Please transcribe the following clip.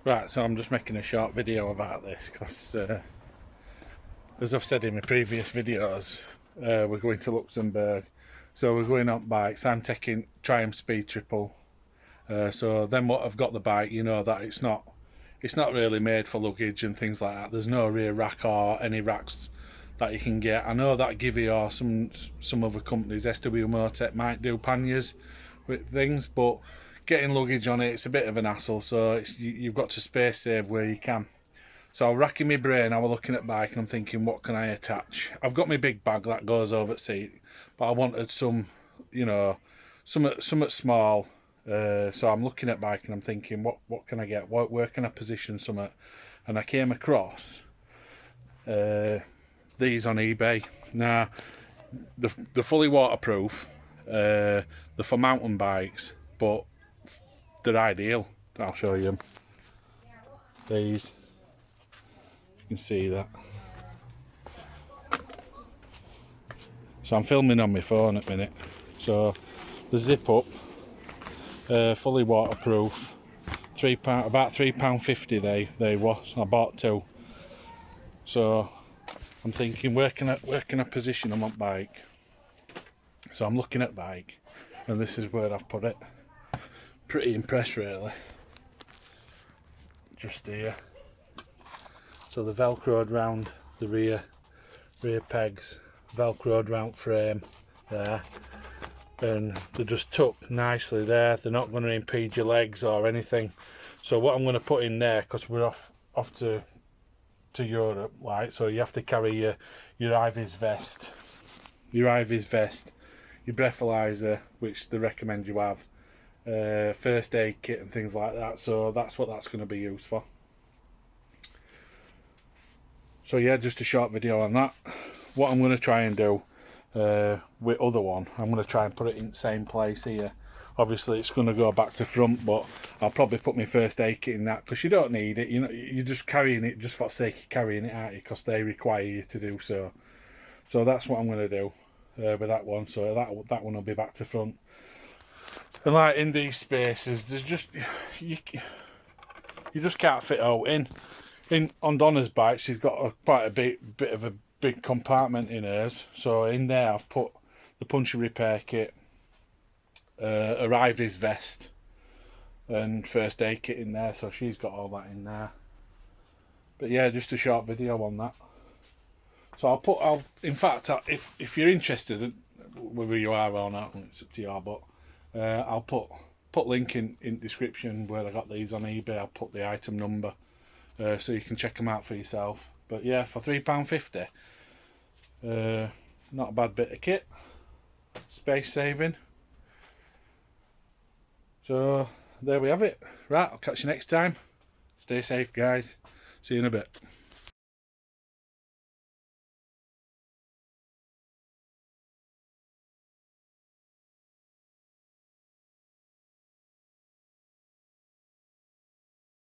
Right, so I'm just making a short video about this because, as I've said in my previous videos, we're going to Luxembourg, so we're going on bikes. I'm taking Triumph Speed Triple. So then, what I've got the bike, you know that it's not really made for luggage and things like that. There's no rear rack or any racks that you can get. I know that Givi or some other companies, SW Motec, might do panniers with things, but getting luggage on it's a bit of an hassle, so you've got to space save where you can. So I was racking my brain, I was looking at bike and I'm thinking, what can I attach? I've got my big bag that goes over the seat, but I wanted some, you know, something small. So I'm looking at bike and I'm thinking, what can I get? Where can I position something? And I came across these on eBay. Now, they're fully waterproof. They're for mountain bikes, but they're ideal. I'll show you them. These, you can see that. So I'm filming on my phone at the minute. So the zip up, fully waterproof. £3, about £3.50 they was. I bought two. So I'm thinking, where can I position them on bike? So I'm looking at bike, and this is where I've put it. Pretty impressed, really. Just here. So the velcroed round the rear pegs, velcroed round frame there, and they're just tucked nicely there. They're not going to impede your legs or anything. So what I'm going to put in there, because we're off to Europe, like, so you have to carry your IVIS vest, your breathalyzer, which they recommend you have, first aid kit and things like that. So that's what that's going to be used for. So yeah, just a short video on that. What I'm going to try and do with other one, I'm going to try and put it in the same place here. Obviously it's going to go back to front, but I'll probably put my first aid kit in that, because you don't need it. You know, you're just carrying it just for the sake of carrying it, aren't you? Because they require you to do so. So that's what I'm going to do with that one. So that one will be back to front. And like in these spaces, there's just you just can't fit out in. On Donna's bike, she's got quite a bit of a big compartment in hers. So in there, I've put the puncture repair kit, her IVIS vest, and first aid kit in there. So she's got all that in there. But yeah, just a short video on that. So in fact, if you're interested, whether you are or not, it's up to you. But I'll put link in description where I got these on eBay. I'll put the item number. So you can check them out for yourself. But yeah, for £3.50, not a bad bit of kit, space saving. So there we have it. Right, I'll catch you next time. Stay safe, guys. See you in a bit.